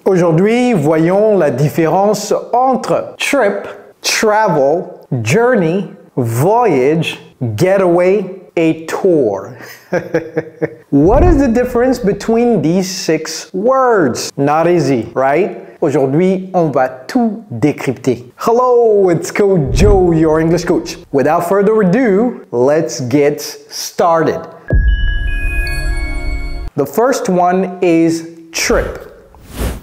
Aujourd'hui, voyons la différence entre trip, travel, journey, voyage, getaway, et tour. What is the difference between these 6 words? Not easy, right? Aujourd'hui, on va tout décrypter. Hello, it's Coach Joe, your English coach. Without further ado, let's get started. The first one is trip.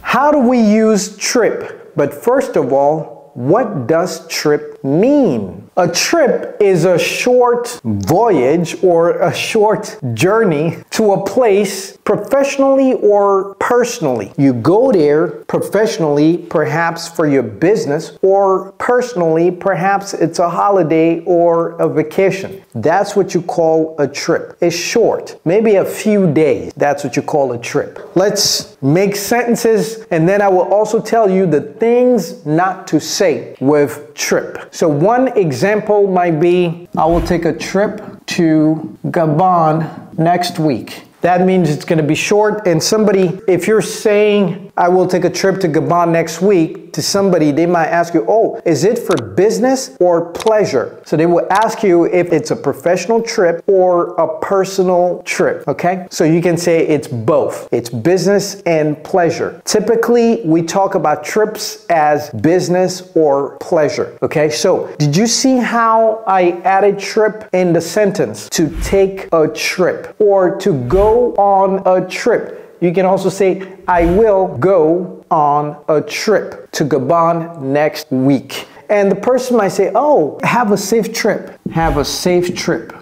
How do we use trip? But first of all, what does trip mean? A trip is a short voyage or a short journey to a place professionally or personally. You go there professionally, perhaps for your business, or personally, perhaps it's a holiday or a vacation. That's what you call a trip. It's short, maybe a few days. That's what you call a trip. Let's make sentences, and then I will also tell you the things not to say with trip. So one example might be, I will take a trip to Gabon next week. That means it's going to be short, and somebody, if you're saying, I will take a trip to Gabon next week, to somebody, they might ask you, oh, is it for business or pleasure? So they will ask you if it's a professional trip or a personal trip, okay? So you can say it's both. It's business and pleasure. Typically, we talk about trips as business or pleasure, okay? So did you see how I added trip in the sentence? To take a trip or to go on a trip. You can also say, I will go on a trip to Gabon next week. And the person might say, oh, have a safe trip. Have a safe trip.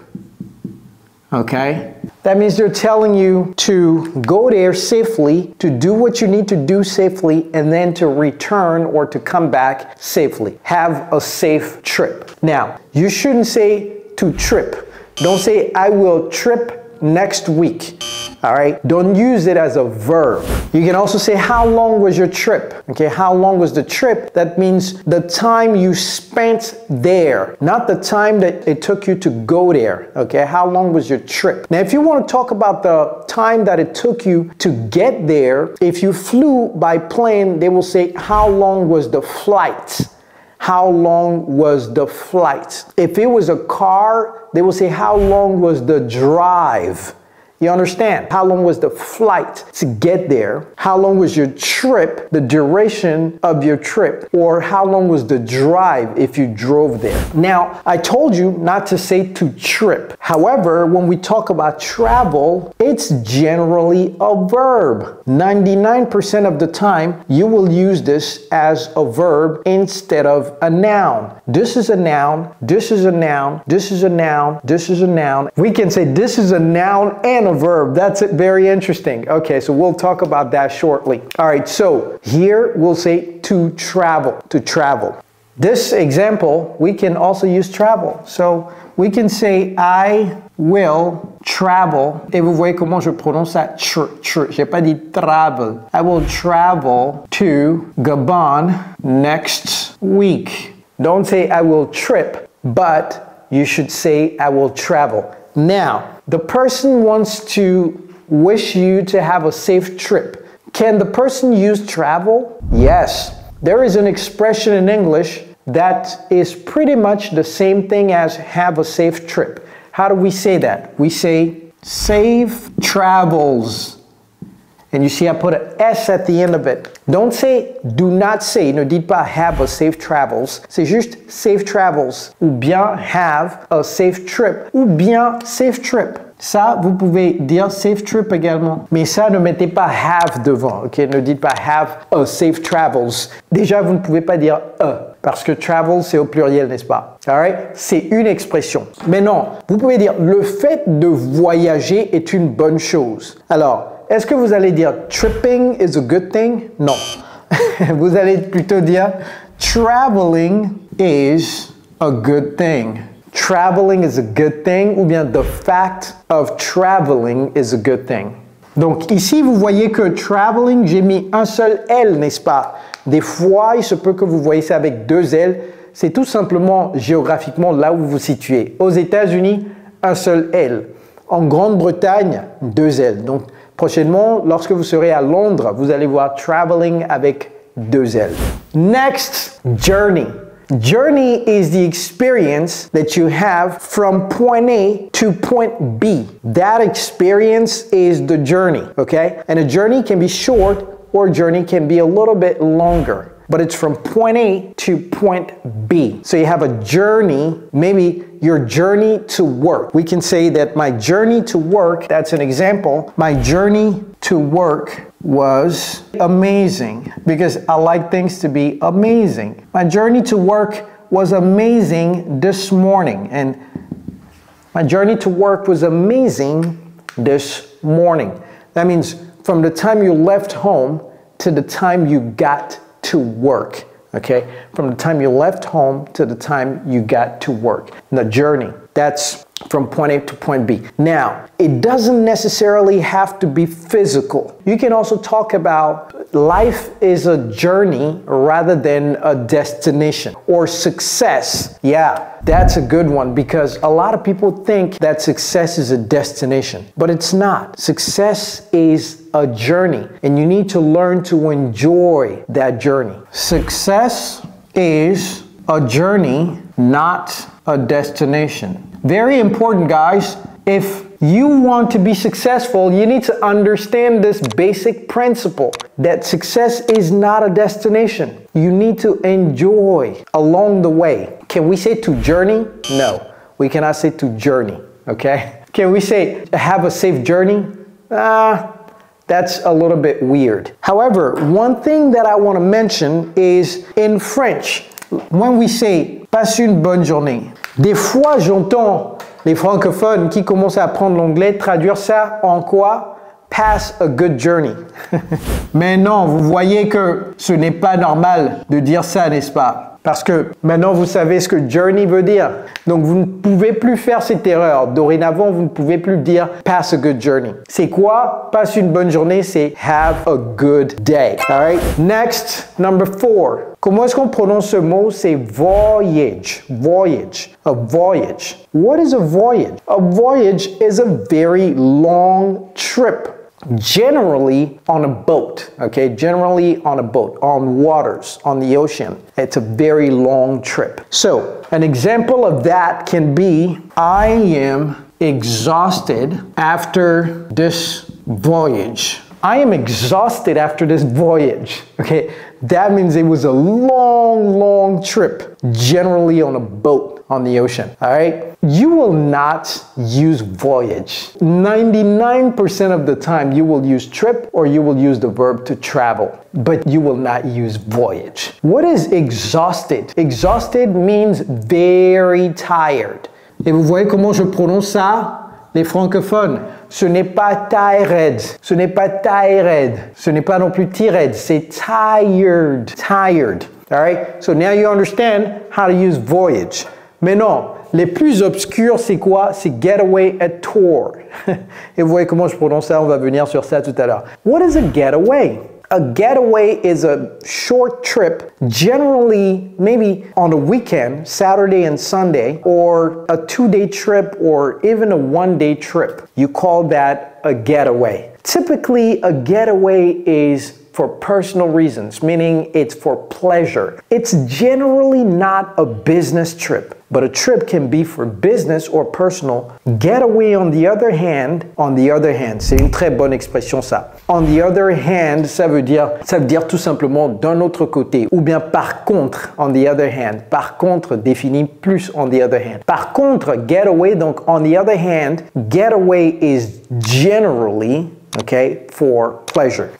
Okay? That means they're telling you to go there safely, to do what you need to do safely, and then to return or to come back safely. Have a safe trip. Now, you shouldn't say to trip. Don't say, I will trip next week. All right, don't use it as a verb. You can also say, how long was your trip? Okay, how long was the trip? That means the time you spent there, not the time that it took you to go there. Okay, how long was your trip? Now, if you want to talk about the time that it took you to get there, if you flew by plane, they will say, how long was the flight? How long was the flight? If it was a car, they will say, how long was the drive? You understand? How long was the flight to get there? How long was your trip, the duration of your trip? Or how long was the drive if you drove there? Now, I told you not to say to trip. However, when we talk about travel, it's generally a verb. 99% of the time, you will use this as a verb instead of a noun. This is a noun, this is a noun, this is a noun, this is a noun. We can say this is a noun and a verb. That's very interesting. Okay, so we'll talk about that shortly. All right, so here we'll say to travel, to travel. This example, we can also use travel. So we can say I will travel. Et vous voyez comment je prononce ça? J'ai pas dit travel. I will travel to Gabon next week. Don't say I will trip, but you should say I will travel. Now, the person wants to wish you to have a safe trip. Can the person use travel? Yes. There is an expression in English that is pretty much the same thing as have a safe trip. How do we say that? We say safe travels. And you see I put an S at the end of it. Don't say, do not say, ne dites pas have a safe travels. C'est juste safe travels. Ou bien have a safe trip. Ou bien safe trip. Ça, vous pouvez dire safe trip également. Mais ça, ne mettez pas have devant. Ok, ne dites pas have a safe travels. Déjà, vous ne pouvez pas dire a. Parce que travel, c'est au pluriel, n'est-ce pas? All right? C'est une expression. Mais non, vous pouvez dire le fait de voyager est une bonne chose. Alors, est-ce que vous allez dire tripping is a good thing? Non. Vous allez plutôt dire traveling is a good thing. Traveling is a good thing, ou bien the fact of traveling is a good thing. Donc ici, vous voyez que traveling, j'ai mis un seul L, n'est-ce pas? Des fois, il se peut que vous voyez ça avec 2 L. C'est tout simplement géographiquement là où vous vous situez. Aux États-Unis, un seul L. En Grande-Bretagne, 2 L. Donc, prochainement, lorsque vous serez à Londres, vous allez voir traveling avec 2 L. Next, journey. Journey is the experience that you have from point A to point B. That experience is the journey, okay? And a journey can be short or a journey can be a little bit longer. But it's from point A to point B. So you have a journey, maybe your journey to work. We can say that my journey to work, that's an example. My journey to work was amazing because I like things to be amazing. My journey to work was amazing this morning. And my journey to work was amazing this morning. That means from the time you left home to the time you got to work, okay? From the time you left home to the time you got to work. The journey, that's from point A to point B. Now, it doesn't necessarily have to be physical. You can also talk about life is a journey rather than a destination. Or success. Yeah, that's a good one because a lot of people think that success is a destination, but it's not. Success is a journey, and you need to learn to enjoy that journey. Success is a journey, not a destination. Very important, guys. If you want to be successful, you need to understand this basic principle that success is not a destination. You need to enjoy along the way. Can we say to journey? No, we cannot say to journey, okay? Can we say have a safe journey? That's a little bit weird. However, one thing that I want to mention is in French, when we say passe une bonne journée, des fois j'entends les francophones qui commencent à apprendre l'anglais traduire ça en quoi? Pass a good journey. Mais non, vous voyez que ce n'est pas normal de dire ça, n'est-ce pas? Parce que maintenant, vous savez ce que journey veut dire. Donc, vous ne pouvez plus faire cette erreur. Dorénavant, vous ne pouvez plus dire pass a good journey. C'est quoi? Passe une bonne journée, c'est have a good day. All right? Next, number 4. Comment est-ce qu'on prononce ce mot? C'est voyage. Voyage. A voyage. What is a voyage? A voyage is a very long trip. Generally on a boat, okay? Generally on a boat, on waters, on the ocean. It's a very long trip. So, an example of that can be, I am exhausted after this voyage. I am exhausted after this voyage, okay? That means it was a long, long trip, generally on a boat on the ocean, all right? You will not use voyage. 99% of the time you will use trip or you will use the verb to travel, but you will not use voyage. What is exhausted? Exhausted means very tired. Et vous voyez comment je prononce ça? Les francophones. Ce n'est pas tired, ce n'est pas tired, ce n'est pas non plus tired, c'est tired, tired. All right? So now you understand how to use voyage. Mais non, les plus obscurs, c'est quoi? C'est getaway et tour. Et vous voyez comment je prononce ça, on va venir sur ça tout à l'heure. What is a getaway? A getaway is a short trip, generally maybe on a weekend, Saturday and Sunday, or a 2-day trip, or even a 1-day trip. You call that a getaway. Typically, a getaway is for personal reasons, meaning it's for pleasure. It's generally not a business trip, but a trip can be for business or personal. Getaway, on the other hand, c'est une très bonne expression ça. On the other hand, ça veut dire tout simplement d'un autre côté, ou bien par contre, on the other hand. Par contre définit plus on the other hand. Par contre, getaway, donc on the other hand, getaway is generally, okay, for pleasure.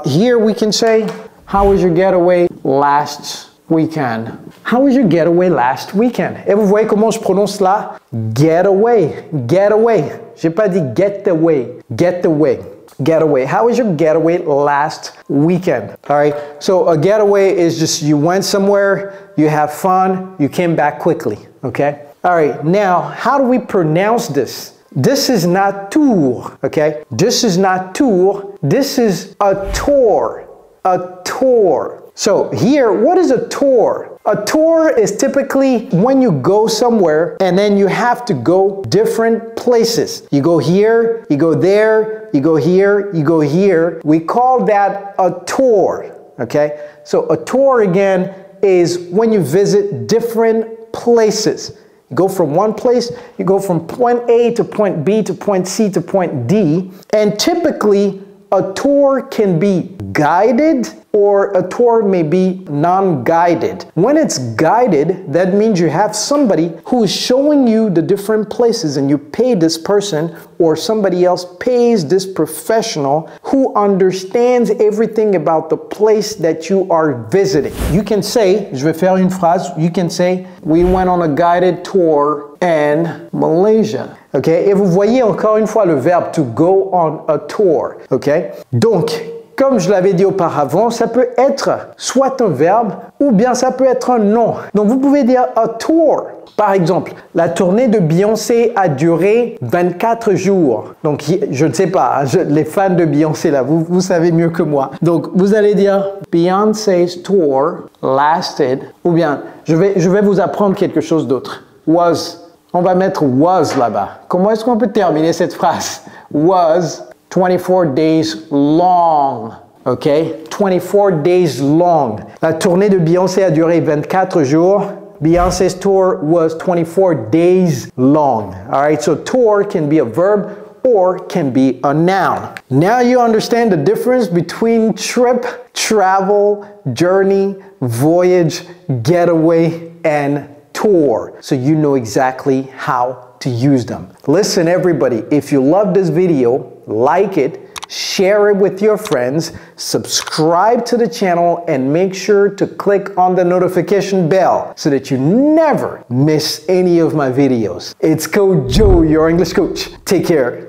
Here we can say, how was your getaway last weekend? How was your getaway last weekend? Et vous voyez comment je prononce là? Getaway, getaway. J'ai pas dit get away, getaway. Getaway. How was your getaway last weekend? All right. So a getaway is just you went somewhere, you have fun, you came back quickly. Okay. All right. Now, how do we pronounce this? This is not tour, okay? This is not tour. This is a tour. A tour. tour. So here, what is a tour? A tour is typically when you go somewhere and then you have to go different places. You go here, you go there, you go here, you go here. We call that a tour, okay? So a tour again is when you visit different places. You go from one place, you go from point A to point B to point C to point D, and typically a tour can be guided or a tour may be non-guided. When it's guided, that means you have somebody who is showing you the different places and you pay this person or somebody else pays this professional who understands everything about the place that you are visiting. You can say, je vais faire une phrase, you can say, we went on a guided tour in Malaysia. Okay? Et vous voyez encore une fois le verbe to go on a tour. Okay? Donc, comme je l'avais dit auparavant, ça peut être soit un verbe ou bien ça peut être un nom. Donc vous pouvez dire a tour. Par exemple, la tournée de Beyoncé a duré 24 jours. Donc je ne sais pas, les fans de Beyoncé là, vous savez mieux que moi. Donc vous allez dire Beyoncé's tour lasted, ou bien je vais vous apprendre quelque chose d'autre. Was, on va mettre was là-bas. Comment est-ce qu'on peut terminer cette phrase? Was 24 days long, ok? 24 days long. La tournée de Beyoncé a duré 24 jours. Beyoncé's tour was 24 days long. All right, so tour can be a verb or can be a noun. Now you understand the difference between trip, travel, journey, voyage, getaway, and tour. So you know exactly how to use them. Listen everybody, if you love this video, like it, share it with your friends, subscribe to the channel, and make sure to click on the notification bell so that you never miss any of my videos. It's Coach Joe, your English coach. Take care.